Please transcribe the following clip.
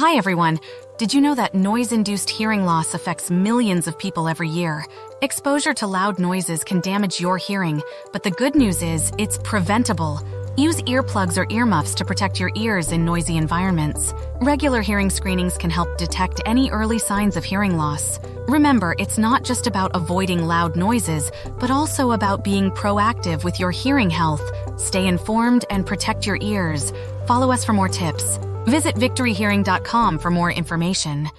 Hi everyone! Did you know that noise-induced hearing loss affects millions of people every year? Exposure to loud noises can damage your hearing, but the good news is it's preventable. Use earplugs or earmuffs to protect your ears in noisy environments. Regular hearing screenings can help detect any early signs of hearing loss. Remember, it's not just about avoiding loud noises, but also about being proactive with your hearing health. Stay informed and protect your ears. Follow us for more tips. Visit victoryhearing.com for more information.